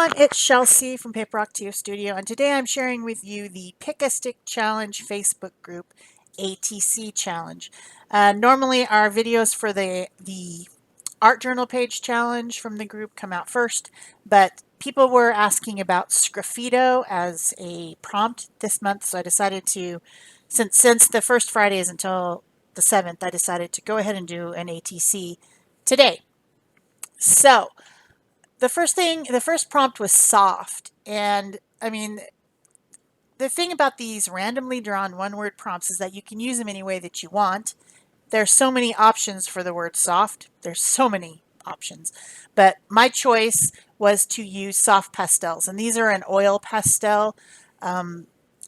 everyone, it's Shel C from PaperOcotilloStudio, and today I'm sharing with you the Pick a Stick Challenge Facebook group ATC Challenge. Normally our videos for the art journal page challenge from the group come out first, but people were asking about Sgraffito as a prompt this month, so I decided to, since the first Friday is until the 7th, I decided to go ahead and do an ATC today. So the first prompt was soft. And I mean, the thing about these randomly drawn one-word prompts is that you can use them any way that you want. There's so many options for the word soft. There's so many options. But my choice was to use soft pastels. And these are an oil pastel,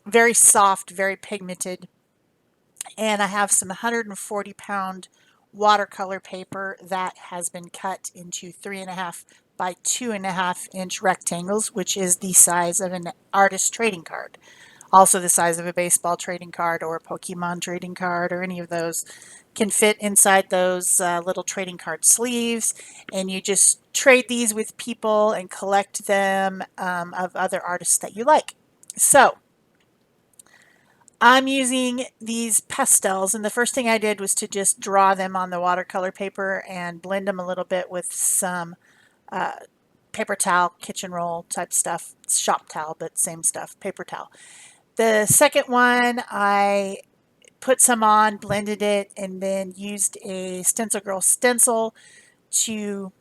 very soft, very pigmented. And I have some 140-pound watercolor paper that has been cut into 3.5 by 2.5 inch rectangles, which is the size of an artist trading card. Also the size of a baseball trading card or a Pokemon trading card, or any of those can fit inside those little trading card sleeves. And you just trade these with people and collect them of other artists that you like. So I'm using these pastels, and the first thing I did was to just draw them on the watercolor paper and blend them a little bit with some paper towel, kitchen roll type stuff, shop towel, but same stuff, paper towel. The second one, I put some on, blended it, and then used a Stencil Girl stencil to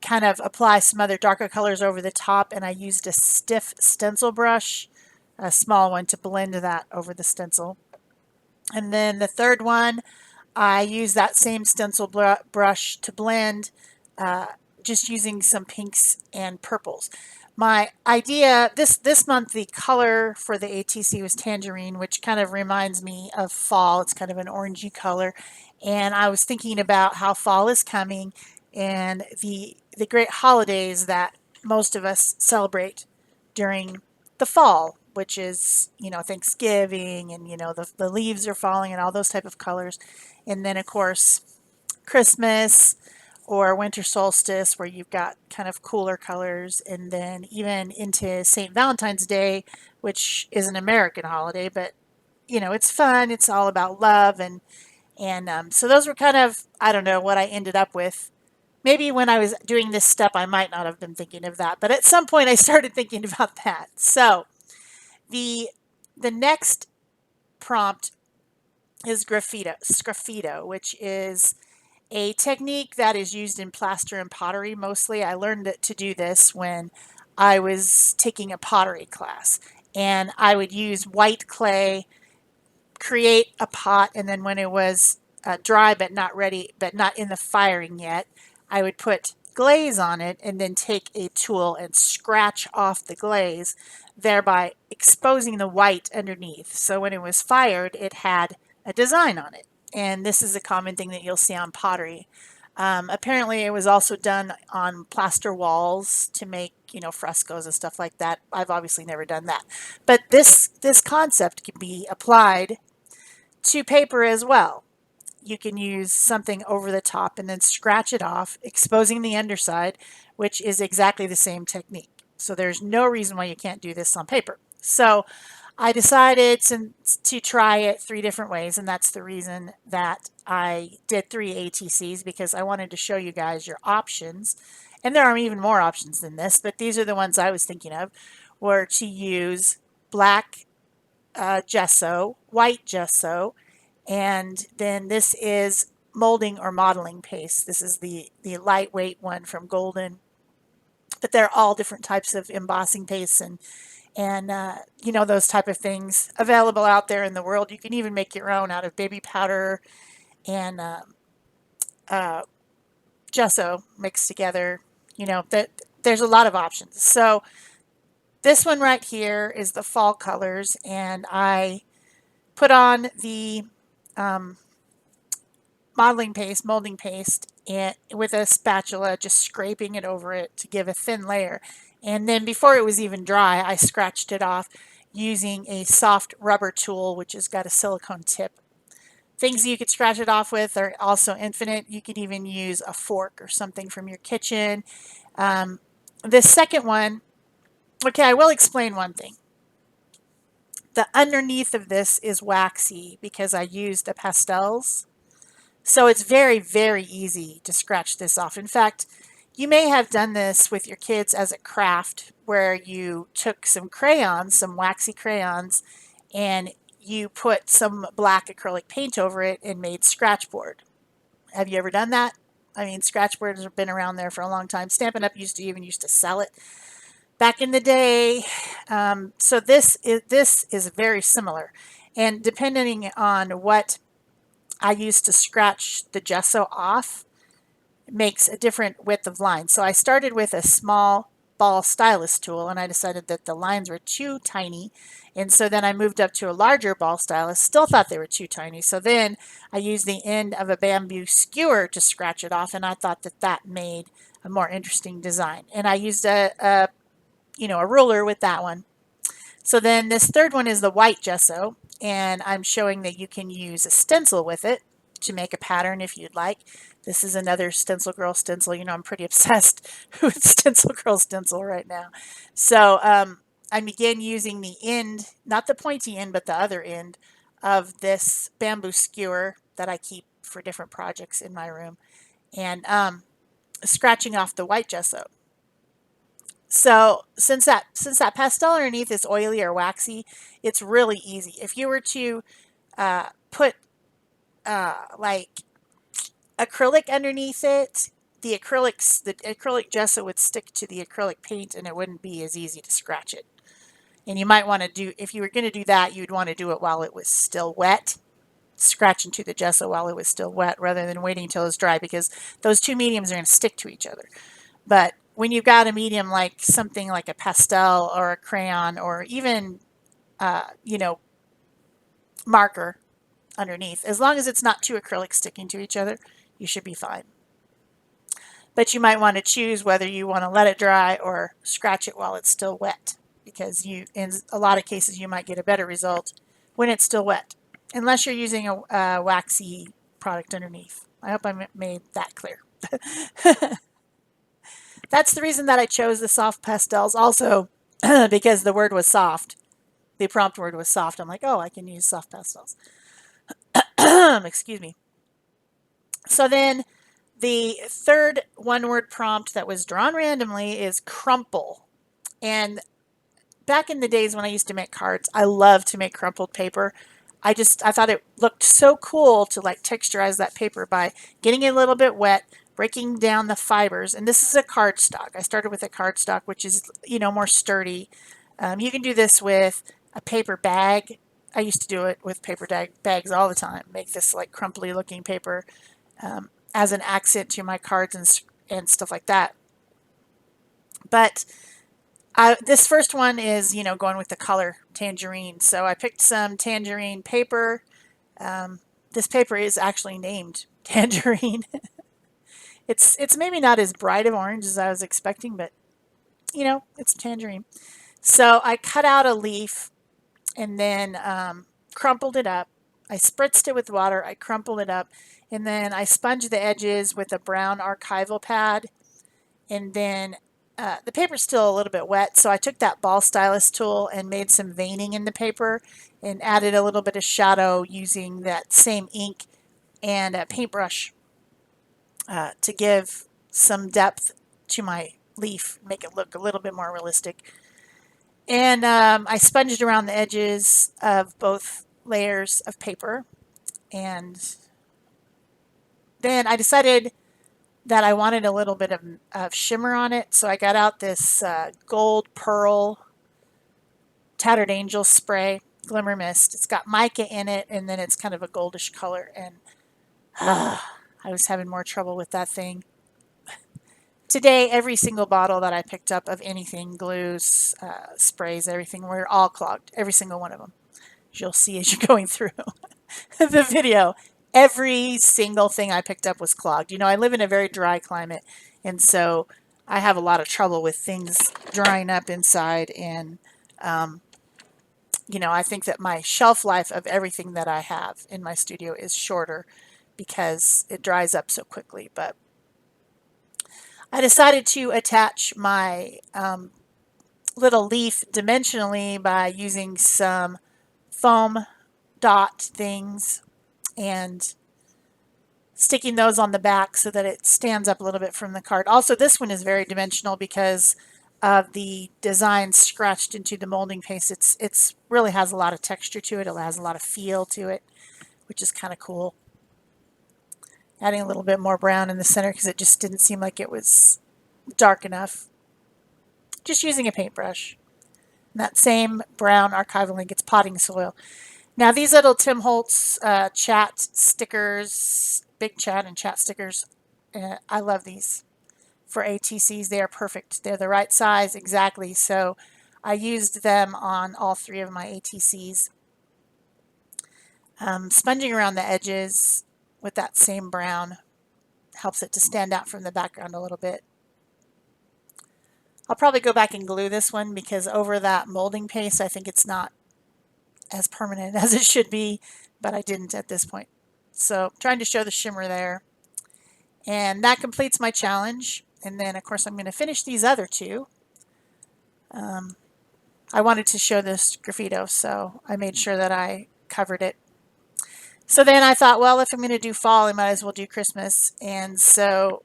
kind of apply some other darker colors over the top, and I used a stiff stencil brush, a small one, to blend that over the stencil. And then the third one, I use that same stencil brush to blend, just using some pinks and purples. My idea, this month, the color for the ATC was tangerine, which kind of reminds me of fall. It's kind of an orangey color. And I was thinking about how fall is coming and the great holidays that most of us celebrate during the fall, which is, Thanksgiving, and, the leaves are falling and all those type of colors. And then, of course, Christmas or winter solstice, where you've got kind of cooler colors. And then even into St. Valentine's Day, which is an American holiday, but, it's fun. It's all about love. And so those were kind of, I don't know what I ended up with. Maybe when I was doing this step, I might not have been thinking of that, but at some point I started thinking about that. So the next prompt is Sgraffito, which is a technique that is used in plaster and pottery mostly. I learned to do this when I was taking a pottery class, and I would use white clay, create a pot, and then when it was dry but not ready, but not in the firing yet, I would put glaze on it and then take a tool and scratch off the glaze, thereby exposing the white underneath. So when it was fired, it had a design on it. And this is a common thing that you'll see on pottery. Apparently it was also done on plaster walls to make, frescoes and stuff like that. I've obviously never done that. But this concept can be applied to paper as well. You can use something over the top and then scratch it off, exposing the underside, which is exactly the same technique. So there's no reason why you can't do this on paper. So I decided to try it 3 different ways, and that's the reason that I did 3 ATCs, because I wanted to show you guys your options. And there are even more options than this, but these are the ones I was thinking of, were to use black gesso, white gesso, and then this is molding or modeling paste. This is the lightweight one from Golden, but they're all different types of embossing pastes and those type of things available out there in the world. You can even make your own out of baby powder and gesso mixed together. That there's a lot of options. So this one right here is the fall colors, and I put on the modeling paste, molding paste, and with a spatula, just scraping it over it to give a thin layer. And then before it was even dry, I scratched it off using a soft rubber tool, which has got a silicone tip. Things you could scratch it off with are also infinite. You could even use a fork or something from your kitchen. This second one Okay, I will explain one thing. The underneath of this is waxy because I used the pastels. So it's very, very easy to scratch this off. In fact, you may have done this with your kids as a craft where you took some crayons, some waxy crayons, and you put some black acrylic paint over it and made scratchboard. Have you ever done that? I mean, scratchboards have been around there for a long time. Stampin' Up! Used to sell it back in the day. So this is very similar, and depending on what I use to scratch the gesso off, makes a different width of line. So I started with a small ball stylus tool, and I decided that the lines were too tiny, and so then I moved up to a larger ball stylus. Still thought they were too tiny, so then I used the end of a bamboo skewer to scratch it off, and I thought that that made a more interesting design. And I used a ruler with that one. So then this third one is the white gesso, and I'm showing that you can use a stencil with it to make a pattern if you'd like. This is another Stencil Girl stencil. You know, I'm pretty obsessed with Stencil Girl stencil right now. So I'm again using the end, not the pointy end, but the other end of this bamboo skewer that I keep for different projects in my room, and scratching off the white gesso. So since that pastel underneath is oily or waxy, it's really easy. If you were to put like acrylic underneath it, the acrylic gesso would stick to the acrylic paint and it wouldn't be as easy to scratch it. And you might want to do, if you were going to do that, you'd want to do it while it was still wet. Scratch into the gesso while it was still wet rather than waiting until it's dry, because those two mediums are going to stick to each other. But when you've got a medium like something like a pastel or a crayon or even, you know, marker underneath, as long as it's not two acrylics sticking to each other, you should be fine. But you might want to choose whether you want to let it dry or scratch it while it's still wet, because in a lot of cases, you might get a better result when it's still wet, unless you're using a waxy product underneath. I hope I made that clear. That's the reason that I chose the soft pastels. Also, because the word was soft. The prompt word was soft. I'm like, oh, I can use soft pastels. Excuse me. So then the third one-word prompt that was drawn randomly is crumple. And back in the days when I used to make cards, I loved to make crumpled paper. I thought it looked so cool to like texturize that paper by getting it a little bit wet, breaking down the fibers. And this is a cardstock. I started with a cardstock, which is, more sturdy. You can do this with a paper bag. I used to do it with paper bags all the time. Make this like crumply looking paper as an accent to my cards and stuff like that. But this first one is, going with the color tangerine. So I picked some tangerine paper. This paper is actually named tangerine. It's maybe not as bright of orange as I was expecting, but it's tangerine. So I cut out a leaf and then crumpled it up. I spritzed it with water. I crumpled it up, and then I sponged the edges with a brown archival pad, and then the paper's still a little bit wet, so I took that ball stylus tool and made some veining in the paper and added a little bit of shadow using that same ink and a paintbrush to give some depth to my leaf, make it look a little bit more realistic. And I sponged around the edges of both layers of paper, and then I decided that I wanted a little bit of shimmer on it, so I got out this gold pearl Tattered Angel spray glimmer mist. It's got mica in it, and then it's kind of a goldish color, and I was having more trouble with that thing. Today, every single bottle that I picked up of anything, glues, sprays, everything, were all clogged. Every single one of them. As you'll see as you're going through the video. Every single thing I picked up was clogged. I live in a very dry climate, and so I have a lot of trouble with things drying up inside, and I think that my shelf life of everything that I have in my studio is shorter because it dries up so quickly. But I decided to attach my little leaf dimensionally by using some foam dot things and sticking those on the back so that it stands up a little bit from the card. Also, this one is very dimensional because of the design scratched into the molding paste. It's really has a lot of texture to it. It has a lot of feel to it, which is kind of cool. Adding a little bit more brown in the center because it just didn't seem like it was dark enough. Just using a paintbrush. And that same brown archival ink, it's potting soil. Now these little Tim Holtz chat stickers, big chat and chat stickers, I love these for ATCs. They are perfect. They're the right size exactly. So I used them on all 3 of my ATCs. Sponging around the edges with that same brown helps it to stand out from the background a little bit. I'll probably go back and glue this one because over that molding paste I think it's not as permanent as it should be, but I didn't at this point. So trying to show the shimmer there. And that completes my challenge. And then of course I'm going to finish these other 2. I wanted to show this Sgraffito, so I made sure that I covered it. So then I thought, well, if I'm going to do fall, I might as well do Christmas. And so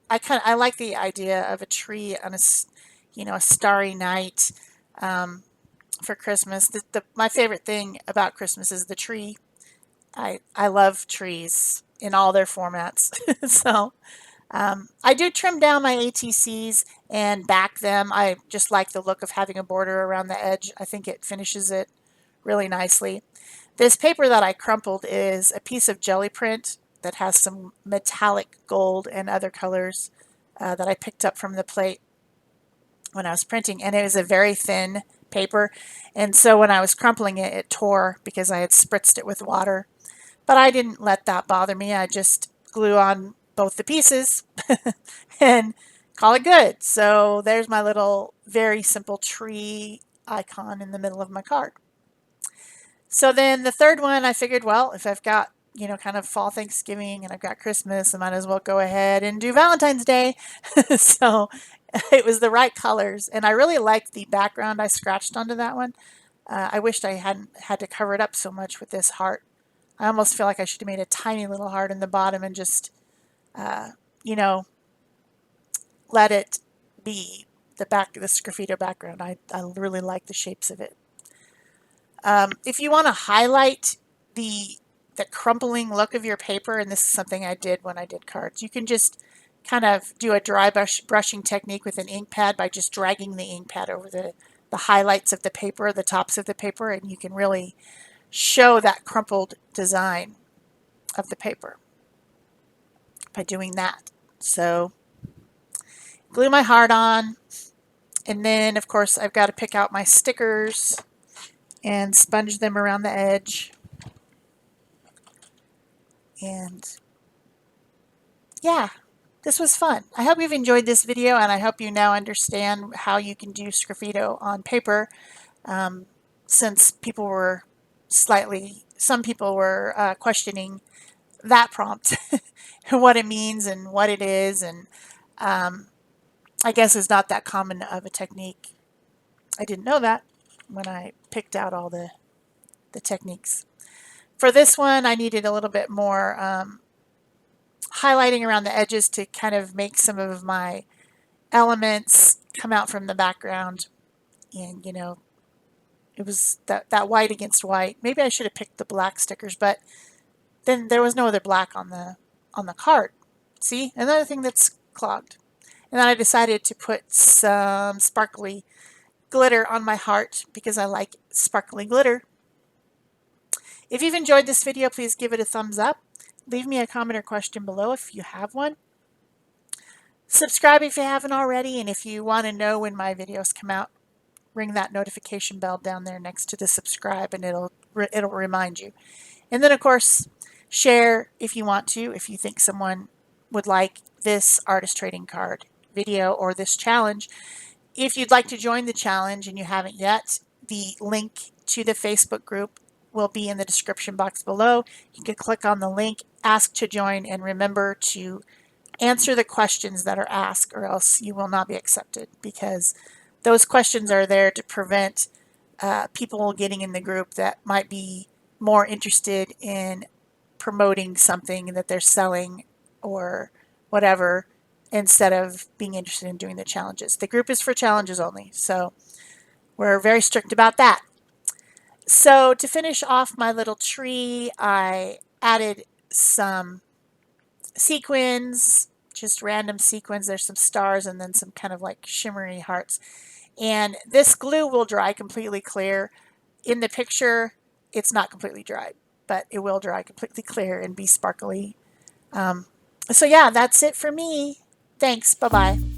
I like the idea of a tree on a starry night for Christmas. My favorite thing about Christmas is the tree. I love trees in all their formats. So I do trim down my ATCs and back them. I just like the look of having a border around the edge. I think it finishes it really nicely. This paper that I crumpled is a piece of jelly print that has some metallic gold and other colors that I picked up from the plate when I was printing, and it was a very thin paper, and so when I was crumpling it, it tore because I had spritzed it with water. But I didn't let that bother me. I just glue on both the pieces and call it good. So there's my little very simple tree icon in the middle of my card. So then the third one, I figured, well, if I've got, kind of fall Thanksgiving and I've got Christmas, I might as well go ahead and do Valentine's Day. So it was the right colors. And I really liked the background I scratched onto that one. I wished I hadn't had to cover it up so much with this heart. I almost feel like I should have made a tiny little heart in the bottom and just, let it be the Sgraffito background. I really like the shapes of it. If you want to highlight the crumpling look of your paper, and this is something I did when I did cards, you can just kind of do a dry brushing technique with an ink pad by just dragging the ink pad over the highlights of the paper, the tops of the paper, and you can really show that crumpled design of the paper by doing that. So glue my heart on, and then of course I've got to pick out my stickers and sponge them around the edge. And yeah, this was fun. I hope you've enjoyed this video, and I hope you now understand how you can do Sgraffito on paper, since some people were questioning that prompt, what it means and what it is, and I guess it's not that common of a technique. I didn't know that when I picked out all the techniques. For this one, I needed a little bit more highlighting around the edges to kind of make some of my elements come out from the background. And, it was that white against white. Maybe I should have picked the black stickers, but then there was no other black on the card. See, another thing that's clogged. And then I decided to put some sparkly glitter on my heart because I like sparkly glitter. If you've enjoyed this video, please give it a thumbs up. Leave me a comment or question below if you have one. Subscribe if you haven't already, and if you want to know when my videos come out, ring that notification bell down there next to the subscribe, and it'll remind you. And then of course, share if you want to, if you think someone would like this artist trading card video or this challenge. If you'd like to join the challenge and you haven't yet, the link to the Facebook group will be in the description box below. You can click on the link, ask to join, and remember to answer the questions that are asked, or else you will not be accepted, because those questions are there to prevent people getting in the group that might be more interested in promoting something that they're selling or whatever instead of being interested in doing the challenges. The group is for challenges only, so we're very strict about that. So to finish off my little tree, I added some sequins, just random sequins. There's some stars and then some kind of like shimmery hearts. And this glue will dry completely clear. In the picture, it's not completely dried, but it will dry completely clear and be sparkly. So yeah, that's it for me. Thanks. Bye-bye.